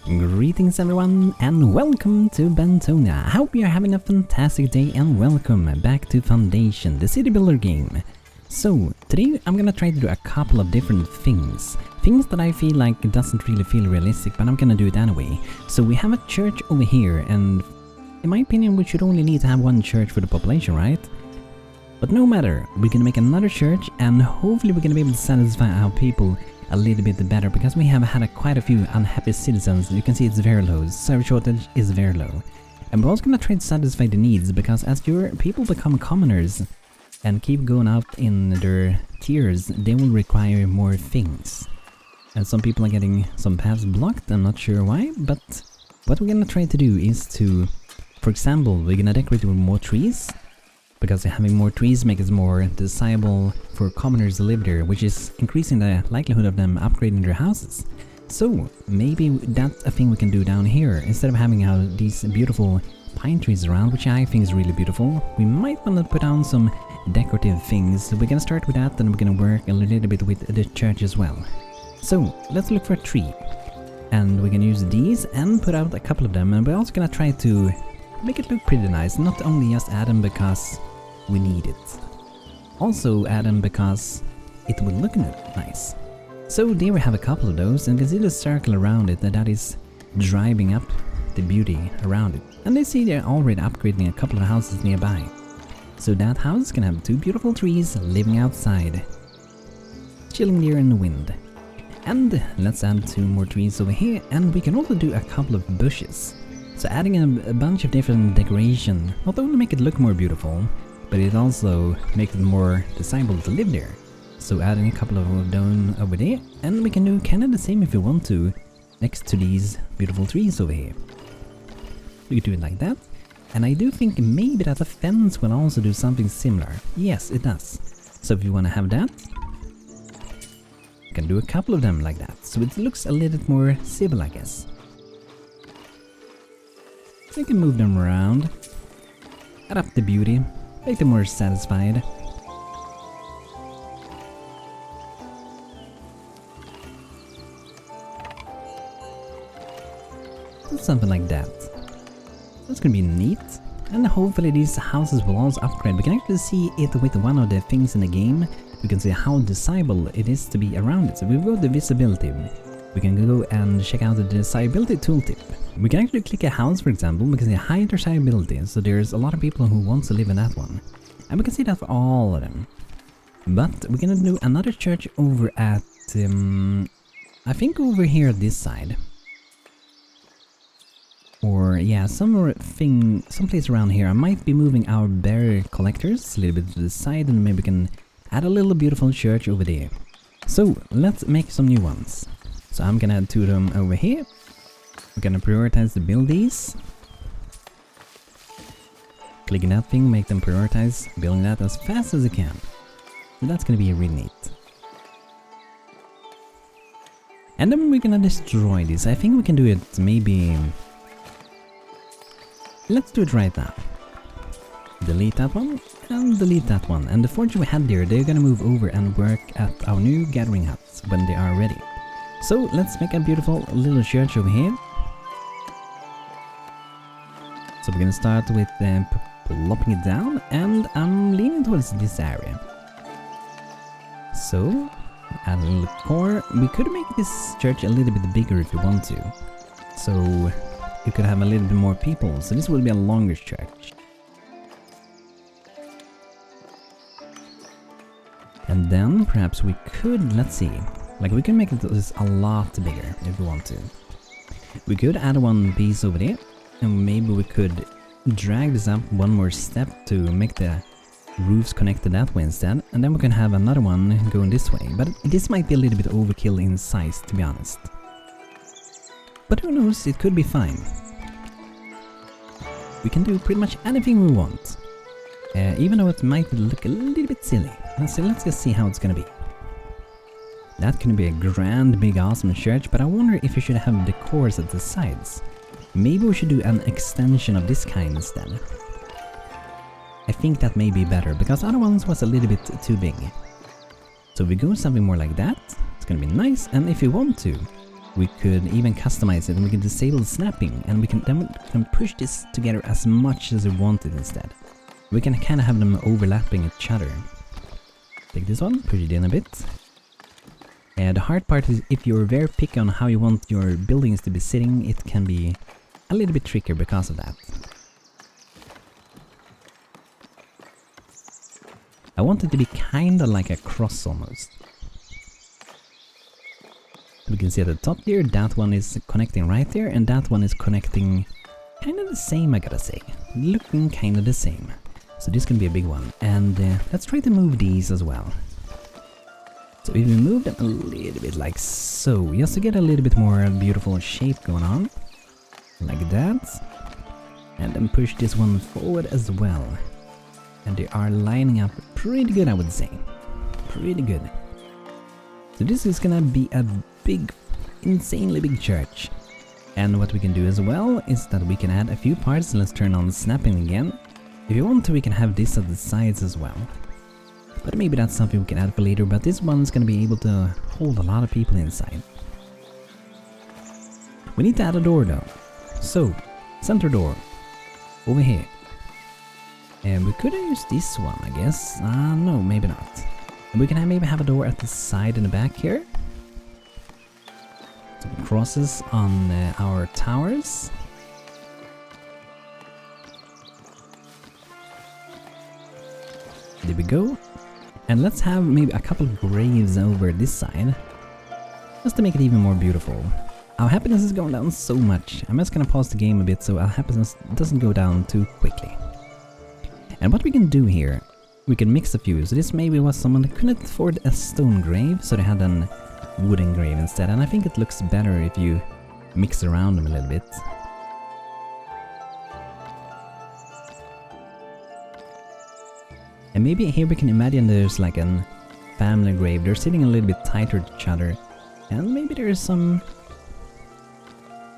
Greetings everyone and welcome to Bantonia. I hope you're having a fantastic day and welcome back to Foundation, the city builder game. So, today I'm gonna try to do a couple of different things. Things that I feel like doesn't really feel realistic, but I'm gonna do it anyway. So we have a church over here, and in my opinion we should only need to have one church for the population, right? But no matter, we're gonna make another church and hopefully we're gonna be able to satisfy our people a little bit better, because we have had quite a few unhappy citizens. You can see it's very low, service shortage is very low. And we're also gonna try to satisfy the needs, because as your people become commoners and keep going up in their tiers, they will require more things. And some people are getting some paths blocked, I'm not sure why, but what we're gonna try to do is to, for example, we're gonna decorate with more trees, because having more trees makes it more desirable for commoners to live there, which is increasing the likelihood of them upgrading their houses. So maybe that's a thing we can do down here. Instead of having these beautiful pine trees around, which I think is really beautiful, we might want to put down some decorative things. We're gonna start with that, and we're gonna work a little bit with the church as well. So let's look for a tree, and we're gonna use these and put out a couple of them, and we're also gonna try to make it look pretty nice, not only just add them because we need it, also add them because it will look nice. So there we have a couple of those, and you can see the circle around it, that is driving up the beauty around it. And they see they're already upgrading a couple of houses nearby. So that house can have two beautiful trees living outside, chilling there in the wind. And let's add two more trees over here, and we can also do a couple of bushes. So adding a bunch of different decoration not only make it look more beautiful, but it also makes it more desirable to live there. So adding a couple of down over there, and we can do kind of the same if you want to, next to these beautiful trees over here. We can do it like that, and I do think maybe that the fence will also do something similar. Yes, it does. So if you want to have that, you can do a couple of them like that, so it looks a little bit more civil, I guess. So you can move them around, add up the beauty, make them more satisfied. So something like that. That's gonna be neat, and hopefully these houses will also upgrade. We can actually see it with one of the things in the game. We can see how desirable it is to be around it. So we've got the visibility. We can go and check out the desirability tooltip. We can actually click a house, for example, we can see high desirability, so there's a lot of people who want to live in that one. And we can see that for all of them. But we're gonna do another church over at, I think over here at this side. Or yeah, someplace around here. I might be moving our berry collectors a little bit to the side, and maybe we can add a little beautiful church over there. So let's make some new ones. So I'm gonna add two of them over here. We're gonna prioritize the build these. Clicking that thing, make them prioritize building that as fast as you can. So that's gonna be really neat. And then we're gonna destroy this. I think we can do it maybe... Let's do it right now. Delete that one and delete that one. And the forge we had there, they're gonna move over and work at our new gathering huts when they are ready. So let's make a beautiful little church over here. So we're gonna start with plopping it down, and I'm leaning towards this area. So, add a little core. We could make this church a little bit bigger if you want to. So, you could have a little bit more people. So this will be a longer church. And then perhaps we could, let's see. Like we can make this a lot bigger if we want to. We could add one piece over there, and maybe we could drag this up one more step to make the roofs connected that way instead, and then we can have another one going this way. But this might be a little bit overkill in size, to be honest. But who knows, it could be fine. We can do pretty much anything we want, even though it might look a little bit silly. Let's just see how it's gonna be. That can be a grand, big, awesome church, but I wonder if we should have the cores at the sides. Maybe we should do an extension of this kind instead. I think that may be better, because other ones was a little bit too big. So if we go something more like that, it's gonna be nice, and if you want to, We could even customize it and we can disable snapping, and we can push this together as much as we wanted instead. We can kind of have them overlapping each other. Take this one, push it in a bit. The hard part is if you're very picky on how you want your buildings to be sitting, it can be a little bit trickier because of that. I want it to be kinda like a cross almost. We can see at the top here, that one is connecting right there, and that one is connecting kinda the same, I gotta say. Looking kinda the same. So this can be a big one. And let's try to move these as well. So if we move them a little bit like so, just to get a little bit more beautiful shape going on. Like that. And then push this one forward as well. And they are lining up pretty good, I would say. Pretty good. So this is gonna be a big, insanely big church. And what we can do as well is that we can add a few parts. Let's turn on snapping again. If you want to, we can have this at the sides as well. But maybe that's something we can add for later, but this one's gonna be able to hold a lot of people inside. We need to add a door though. So, center door. Over here. And we could have used this one, I guess. No, maybe not. And we can maybe have a door at the side and the back here. Some crosses on our towers. There we go. And let's have maybe a couple of graves over this side. Just to make it even more beautiful. Our happiness is going down so much. I'm just gonna pause the game a bit so our happiness doesn't go down too quickly. And what we can do here, we can mix a few. So this maybe was someone that couldn't afford a stone grave, so they had a wooden grave instead. And I think it looks better if you mix around them a little bit. And maybe here we can imagine there's like a family grave. They're sitting a little bit tighter to each other. And maybe there's some...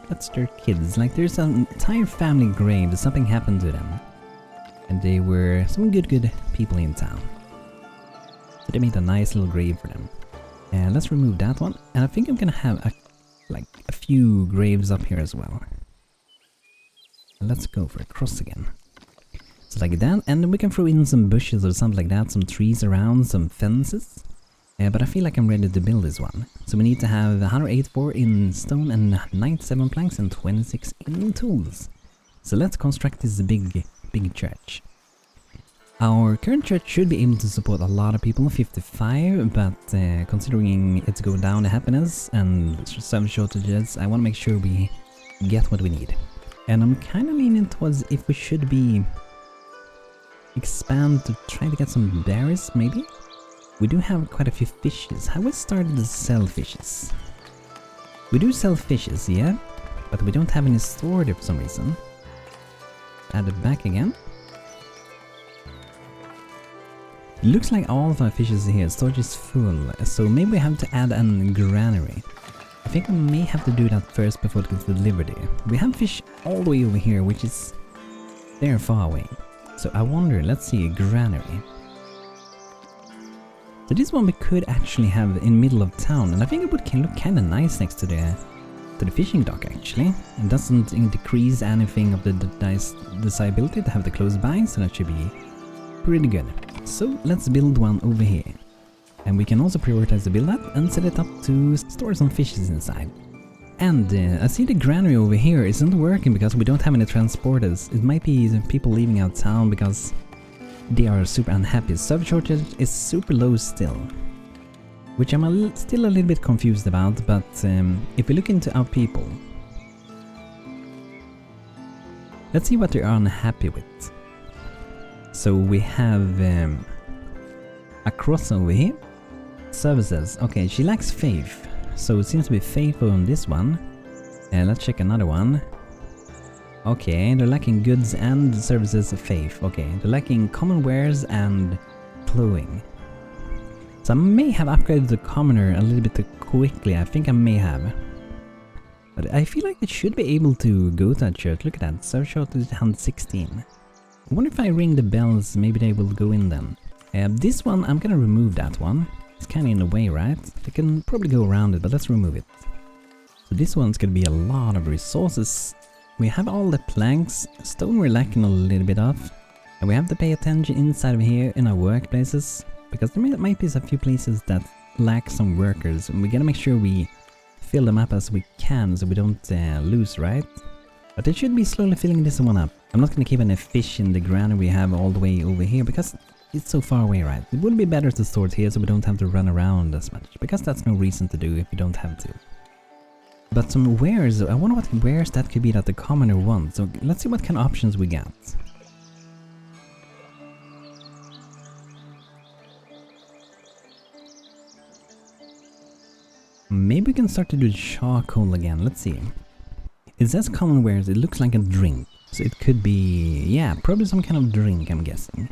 That's their kids. Like there's an entire family grave. Something happened to them. And they were some good people in town. So they made a nice little grave for them. And let's remove that one. And I think I'm gonna have a few graves up here as well. And let's go for a cross again. So like that, and then we can throw in some bushes or something like that, some trees around, some fences. But I feel like I'm ready to build this one. So we need to have 184 in stone and 97 planks and 26 in tools. So let's construct this big church. Our current church should be able to support a lot of people, 55, but considering it's going down the happiness and some shortages, I want to make sure we get what we need. And I'm kind of leaning towards if we should be expand to try to get some berries, maybe? We do have quite a few fishes. How we started to sell fishes? We do sell fishes, yeah, but we don't have any stored there for some reason. Add it back again. It looks like all of our fishes here, storage is full, so maybe we have to add a granary. I think we may have to do that first before it gets delivered here. We have fish all the way over here, which is very far away. So I wonder, let's see, a granary. So this one we could actually have in the middle of town, and I think it would look kind of nice next to the fishing dock actually. It doesn't decrease anything of the desirability to have the close by, so that should be pretty good. So let's build one over here. And we can also prioritize to build that and set it up to store some fishes inside. And I see the granary over here isn't working because we don't have any transporters. It might be the people leaving out town because they are super unhappy. Server shortage is super low still, which I'm still a little bit confused about, but if we look into our people, let's see what they are unhappy with. So we have a cross over here. Services. Okay, she lacks faith. So it seems to be faith on this one. Let's check another one. Okay, they're lacking goods and services of faith. Okay, they're lacking common wares and plowing. So I may have upgraded the commoner a little bit too quickly. I think I may have. But I feel like they should be able to go to that church. Look at that. Serve shortage 116. I wonder if I ring the bells, maybe they will go in then. This one, I'm gonna remove that one. It's kind of in the way, right? They can probably go around it, but let's remove it. So this one's gonna be a lot of resources. We have all the planks, stone we're lacking a little bit of. And we have to pay attention inside of here in our workplaces. Because there might be a few places that lack some workers. And we gotta make sure we fill them up as we can so we don't lose, right? But it should be slowly filling this one up. I'm not gonna keep any fish in the ground we have all the way over here because it's so far away, right? It would be better to store it here so we don't have to run around as much. Because that's no reason to do if you don't have to. But some wares, I wonder what wares that could be that the commoner wants. So let's see what kind of options we got. Maybe we can start to do charcoal again, let's see. It says common wares, it looks like a drink. So it could be, yeah, probably some kind of drink, I'm guessing.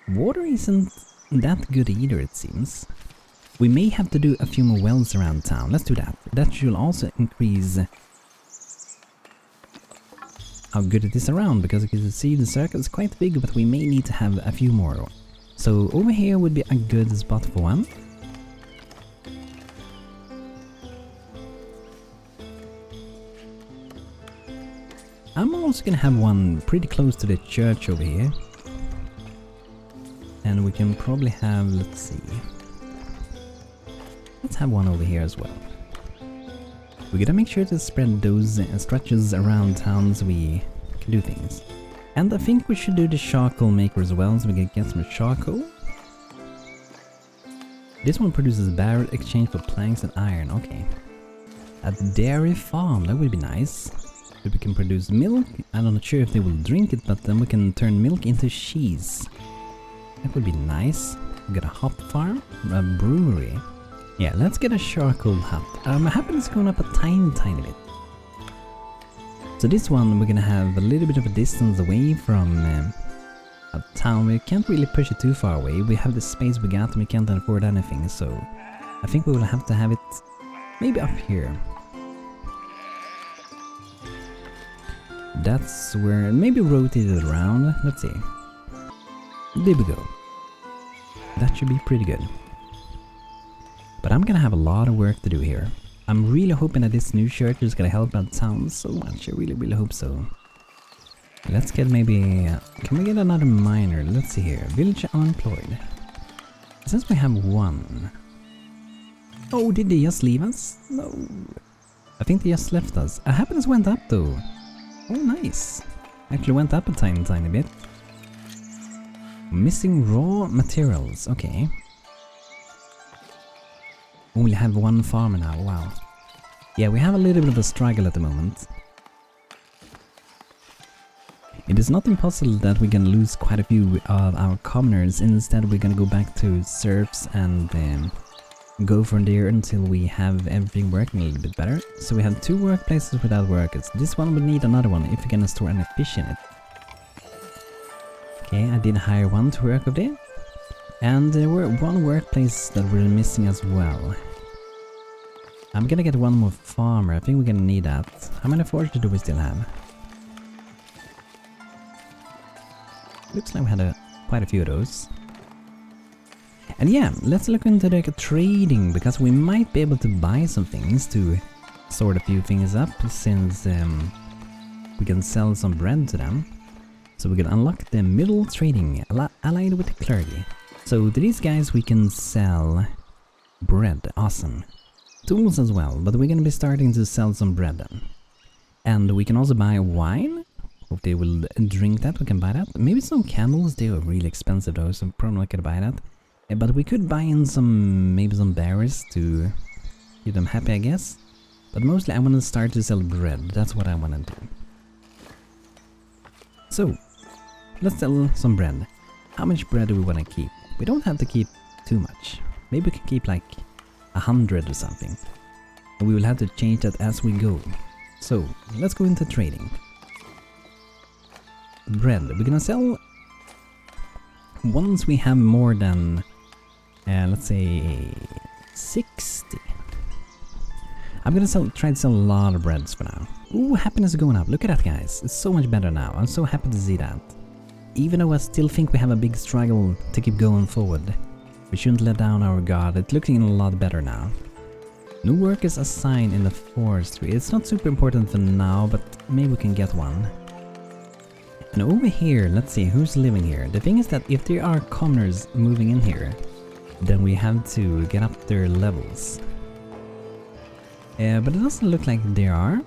Water isn't that good either, it seems. We may have to do a few more wells around town, let's do that. That should also increase how good it is around, because you can see the circle is quite big, but we may need to have a few more. So over here would be a good spot for one. I'm also gonna have one pretty close to the church over here. And we can probably have, let's see. Let's have one over here as well. We gotta make sure to spread those stretches around town so we can do things. And I think we should do the charcoal maker as well so we can get some charcoal. This one produces barrel exchange for planks and iron, okay. A dairy farm, that would be nice. We can produce milk. I'm not sure if they will drink it, but then we can turn milk into cheese. That would be nice. We got a hop farm, a brewery. Yeah, let's get a charcoal hut. My happiness is going up a tiny bit. So this one we're gonna have a little bit of a distance away from a town. We can't really push it too far away. We have the space we got and we can't afford anything, so I think we will have to have it maybe up here. That's where, maybe rotate it around, let's see. There we go. That should be pretty good. But I'm gonna have a lot of work to do here. I'm really hoping that this new church is gonna help out town so much, I really hope so. Let's get maybe, can we get another miner? Let's see here, village unemployed. Since we have one. Oh, did they just leave us? No. I think they just left us. Our happiness went up though. Oh, nice. Actually went up a tiny bit. Missing raw materials. Okay. Only have one farmer now. Wow. Yeah, we have a little bit of a struggle at the moment. It is not impossible that we can lose quite a few of our commoners. Instead, we're gonna go back to serfs and go from there until we have everything working a little bit better. So we have 2 workplaces without workers. This one would need another one if we're gonna store any fish in it. Okay, I did hire one to work over there. And there were 1 workplace that we're missing as well. I'm gonna get 1 more farmer. I think we're gonna need that. How many foragers do we still have? Looks like we had quite a few of those. And yeah, let's look into the trading, because we might be able to buy some things to sort a few things up, since we can sell some bread to them. So we can unlock the middle trading, allied with the clergy. So to these guys we can sell bread, awesome. Tools as well, but we're gonna be starting to sell some bread then. And we can also buy wine. Hope they will drink that, we can buy that. Maybe some candles, they are really expensive though, so I'm probably not gonna buy that. But we could buy in some, maybe some berries to keep them happy, I guess. But mostly I want to start to sell bread, that's what I want to do. So, let's sell some bread. How much bread do we want to keep? We don't have to keep too much. Maybe we can keep like 100 or something. And we will have to change that as we go. So, let's go into trading. Bread, we're gonna sell once we have more than let's say 60. I'm gonna try to sell a lot of breads for now. Ooh, happiness is going up. Look at that, guys. It's so much better now. I'm so happy to see that. Even though I still think we have a big struggle to keep going forward, we shouldn't let down our guard. It's looking a lot better now. New work is assigned in the forestry. It's not super important for now, but maybe we can get one. And over here, let's see who's living here. The thing is that if there are commoners moving in here, then we have to get up their levels. But it doesn't look like there are.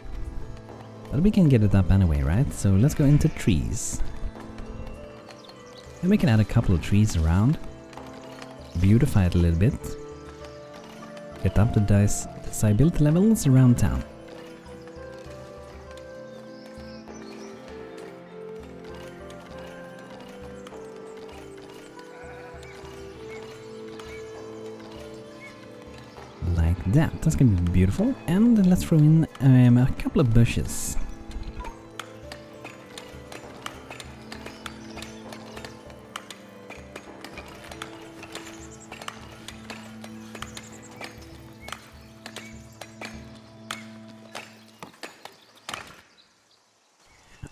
But we can get it up anyway, right? So let's go into trees. And we can add a couple of trees around. Beautify it a little bit. Get up the desirability levels around town. Like that. That's gonna be beautiful. And let's throw in a couple of bushes.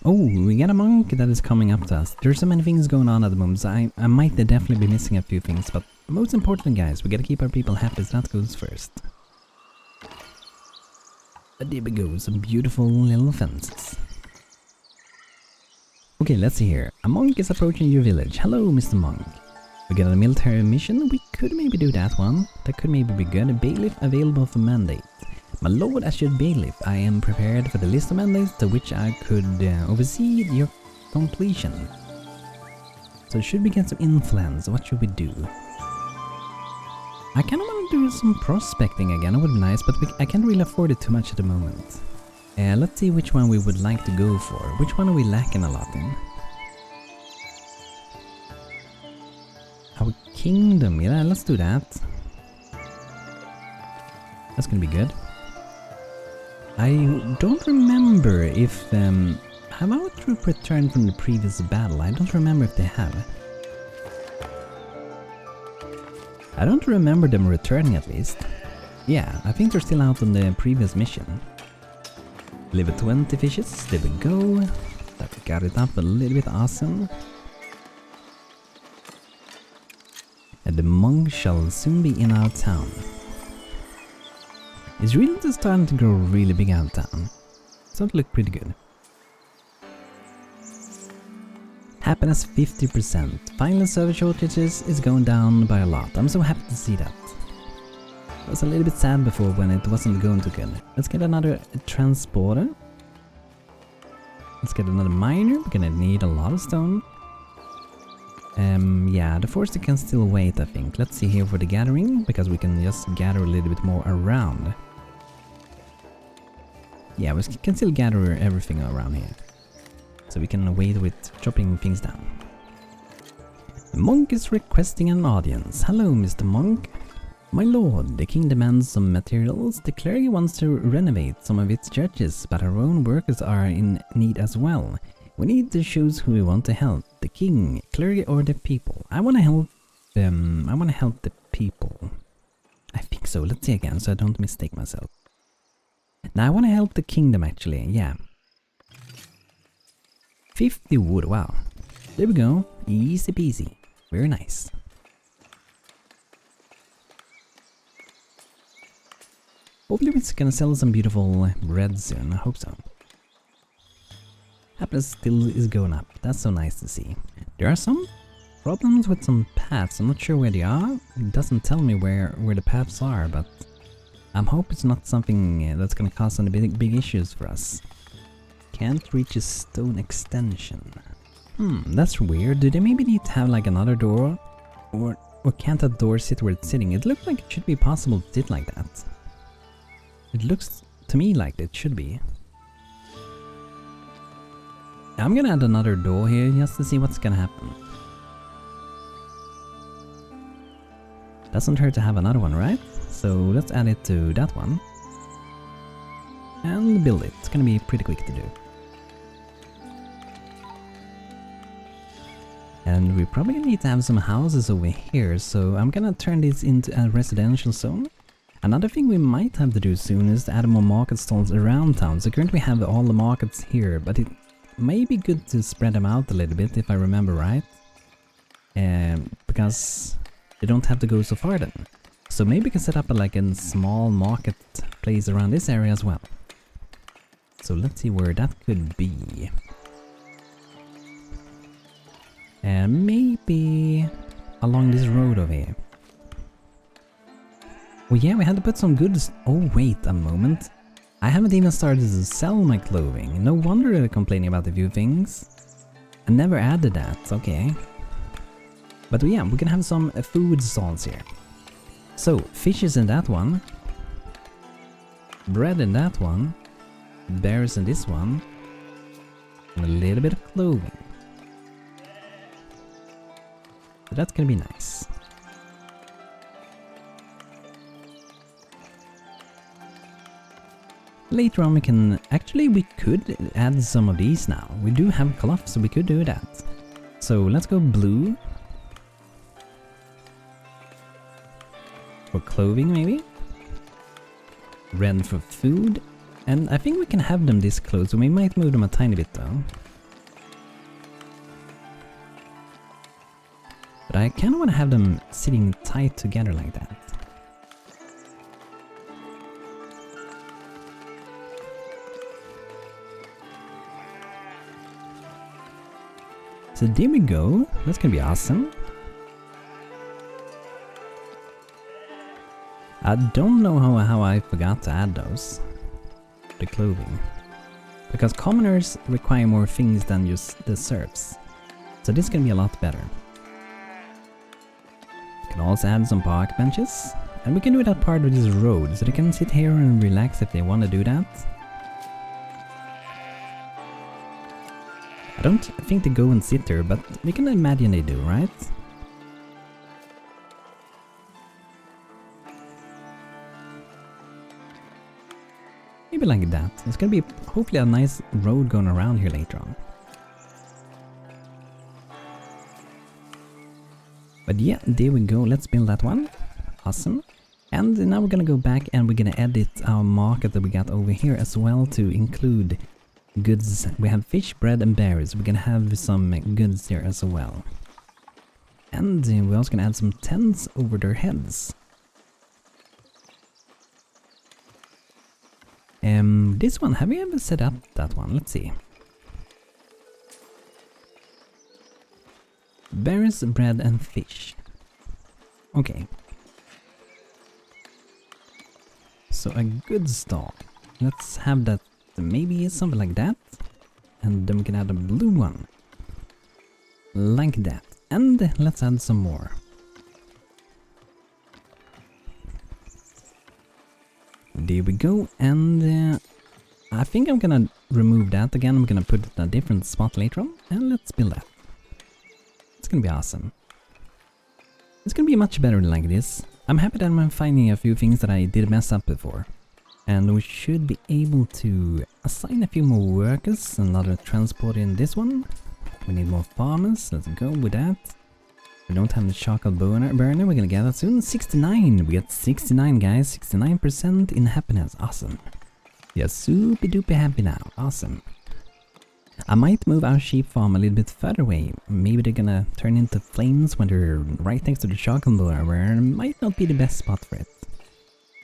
Oh, we got a monk that is coming up to us. There's so many things going on at the moment, so I might definitely be missing a few things, but most important, guys, we gotta keep our people happy, so that goes first. But there we go, some beautiful little fences. Okay, let's see here. A monk is approaching your village. Hello, Mr. Monk. We got a military mission. We could maybe do that one. That could maybe be good. A bailiff available for mandate. My lord, as your bailiff, I am prepared for the list of mandates to which I could oversee your completion. So should we get some influence? What should we do? I kind of want to do some prospecting again. It would be nice, but I can't really afford it too much at the moment. Let's see which one we would like to go for. Which one are we lacking a lot in? Our kingdom. Yeah, let's do that. That's gonna be good. I don't remember if have our troop returned from the previous battle. I don't remember if they have. I don't remember them returning at least. Yeah, I think they're still out on the previous mission. Level 20 fishes, there we go. That got it up a little bit, awesome. And the monk shall soon be in our town. It's really just starting to grow really big out of town. So it look pretty good. Happiness 50%. Final service shortages is going down by a lot. I'm so happy to see that. I was a little bit sad before when it wasn't going too good. Let's get another transporter. Let's get another miner. We're gonna need a lot of stone. Yeah, the forester can still wait, I think. Let's see here for the gathering, because we can just gather a little bit more around. Yeah, we can still gather everything around here. So we can wait with chopping things down. The monk is requesting an audience. Hello, Mr. Monk. My lord, the king demands some materials. The clergy wants to renovate some of its churches, but our own workers are in need as well. We need to choose who we want to help. The king, clergy, or the people. I want to help them. I want to help the people. I think so. Let's see again so I don't mistake myself. Now I want to help the kingdom actually, yeah. 50 wood, wow. There we go. Easy peasy. Very nice. Hopefully we're gonna sell some beautiful bread soon, I hope so. Happiness still is going up, that's so nice to see. There are some problems with some paths, I'm not sure where they are. It doesn't tell me where the paths are, but I hope it's not something that's gonna cause any big issues for us. Can't reach a stone extension. That's weird. Do they maybe need to have like another door? Or can't that door sit where it's sitting? It looks like it should be possible to sit like that. It looks to me like it should be. I'm gonna add another door here just to see what's gonna happen. Doesn't hurt to have another one, right? So let's add it to that one. And build it. It's gonna be pretty quick to do. And we probably need to have some houses over here, so I'm gonna turn this into a residential zone. Another thing we might have to do soon is to add more market stalls around town. So currently we have all the markets here, but it may be good to spread them out a little bit if I remember right. Because they don't have to go so far then. So maybe we can set up like a small marketplace around this area as well. So let's see where that could be. And maybe along this road over here. Oh yeah, we had to put some goods. Oh wait a moment. I haven't even started to sell my clothing. No wonder they're complaining about a few things. I never added that, okay. But yeah, we can have some food stalls here. So, fishes in that one. Bread in that one. Berries in this one. And a little bit of clothing. So that's gonna be nice. Later on we can... Actually we could add some of these now. We do have cloth, so we could do that. So let's go blue. For clothing maybe. Red for food. And I think we can have them this close, so we might move them a tiny bit though. But I kinda wanna have them sitting tight together like that. So there we go, that's gonna be awesome. I don't know how I forgot to add those. The clothing. Because commoners require more things than just the serfs. So this is gonna be a lot better. We can also add some park benches. And we can do that part of this road, so they can sit here and relax if they want to do that. I don't think they go and sit there, but we can imagine they do, right? Maybe like that. It's gonna be hopefully a nice road going around here later on. But yeah, there we go. Let's build that one. Awesome. And now we're gonna go back and we're gonna edit our market that we got over here as well to include goods. We have fish, bread and berries. We're gonna have some goods here as well. And we're also gonna add some tents over their heads. This one, have we ever set up that one? Let's see. Berries, bread and fish. Okay. So a good stall. Let's have that, maybe something like that. And then we can add a blue one. Like that. And let's add some more. There we go. And I think I'm gonna remove that again. I'm gonna put it in a different spot later on. And let's build that. It's gonna be awesome. It's gonna be much better like this. I'm happy that I'm finding a few things that I did mess up before. And we should be able to assign a few more workers, another transport in this one. We need more farmers, let's go with that. We don't have the charcoal burner, we're gonna get that soon. 69, we got 69 guys, 69% in happiness, awesome. We are super duper happy now, awesome. I might move our sheep farm a little bit further away. Maybe they're gonna turn into flames when they're right next to the charcoal burner, where it might not be the best spot for it.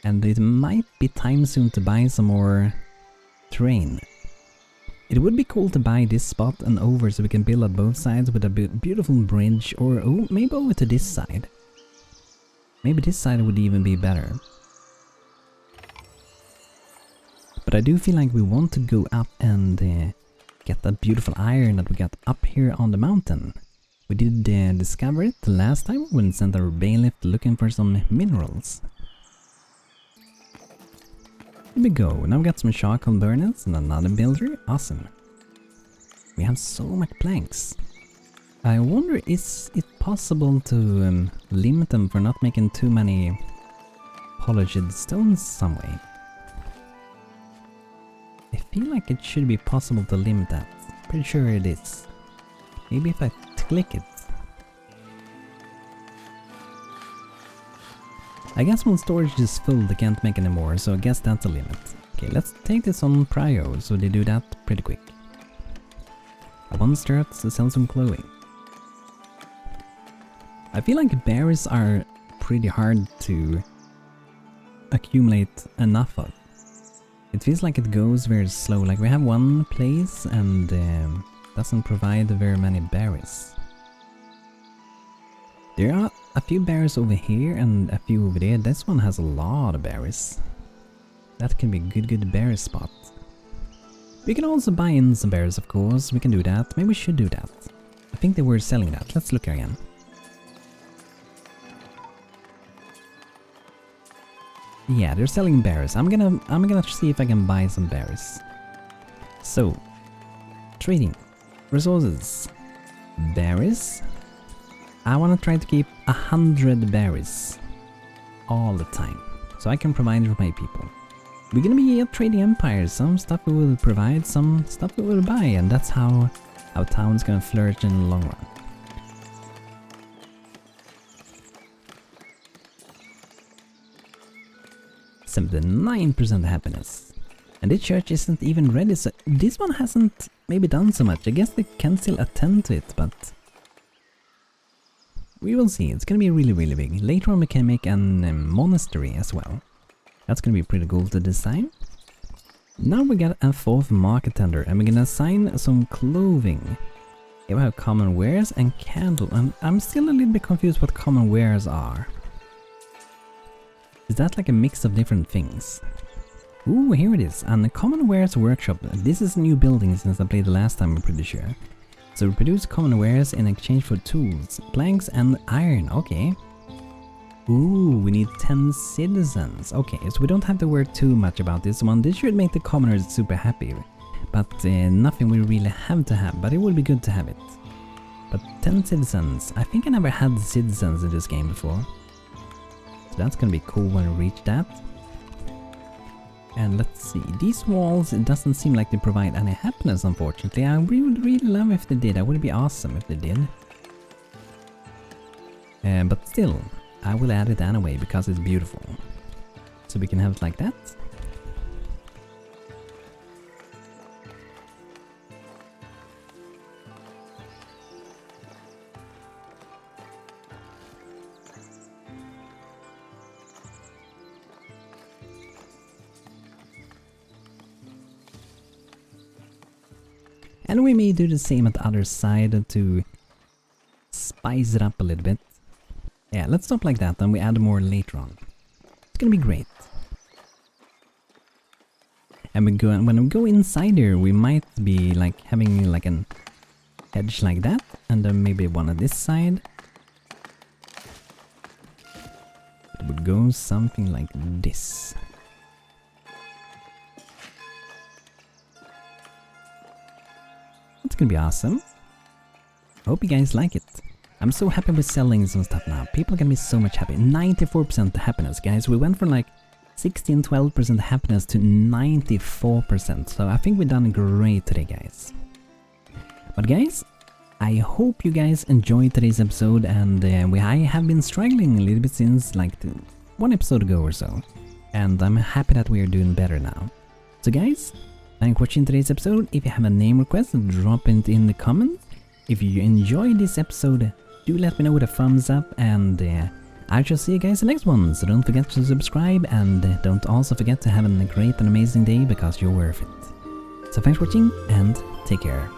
And it might be time soon to buy some more terrain. It would be cool to buy this spot and over so we can build on both sides with a beautiful bridge, or oh, maybe over to this side. Maybe this side would even be better. But I do feel like we want to go up and get that beautiful iron that we got up here on the mountain. We did discover it last time when we sent our bailiff looking for some minerals. Here we go, now we got some charcoal burners and another builder, awesome. We have so much planks. I wonder, is it possible to limit them for not making too many polished stones some way? I feel like it should be possible to limit that. Pretty sure it is. Maybe if I click it. I guess when storage is full they can't make any more, so I guess that's a limit. Okay, let's take this on prio so they do that pretty quick. I want to start to sell some clothing. I feel like berries are pretty hard to accumulate enough of. It feels like it goes very slow, like we have one place and doesn't provide very many berries. There are a few berries over here and a few over there. This one has a lot of berries. That can be a good berry spot. We can also buy in some berries, of course. We can do that. Maybe we should do that. I think they were selling that. Let's look again. Yeah, they're selling berries. I'm gonna see if I can buy some berries. So, trading, resources, berries. I want to try to keep 100 berries all the time, so I can provide for my people. We're gonna be a trading empire. Some stuff we will provide, some stuff we will buy, and that's how our town's gonna flourish in the long run. 79% happiness. And this church isn't even ready, so this one hasn't maybe done so much. I guess they can still attend to it, but we will see. It's gonna be really big. Later on we can make an monastery as well. That's gonna be pretty cool to design. Now we got a 4th market tender, and we're gonna assign some clothing. Here we have common wares and candle, and I'm still a little bit confused what common wares are. Is that like a mix of different things? Ooh, here it is, and the common wares workshop. This is a new building since I played the last time, I'm pretty sure. So we produce common wares in exchange for tools, planks and iron, okay. Ooh, we need 10 citizens. Okay, so we don't have to worry too much about this one. This should make the commoners super happy. But nothing we really have to have, but it would be good to have it. But 10 citizens. I think I never had citizens in this game before. So that's gonna be cool when we reach that. And let's see, these walls, it doesn't seem like they provide any happiness, unfortunately. I would really love if they did. That would be awesome if they did. But still, I will add it anyway because it's beautiful. So we can have it like that. And we may do the same at the other side to spice it up a little bit. Yeah, let's stop like that and we add more later on. It's gonna be great. And when we go inside here, we might be like having like an edge like that, and then maybe one on this side. It would go something like this. It's gonna be awesome. Hope you guys like it. I'm so happy with selling some stuff now. People are gonna be so much happy. 94% happiness, guys. We went from like 16-12% happiness to 94%. So I think we've done great today, guys. But guys, I hope you guys enjoyed today's episode, and I have been struggling a little bit since like one episode ago or so. And I'm happy that we are doing better now. So guys, thanks for watching today's episode. If you have a name request, drop it in the comments. If you enjoyed this episode, do let me know with a thumbs up, and I shall see you guys in the next one. So don't forget to subscribe, and don't also forget to have a great and amazing day, because you're worth it. So thanks for watching, and take care.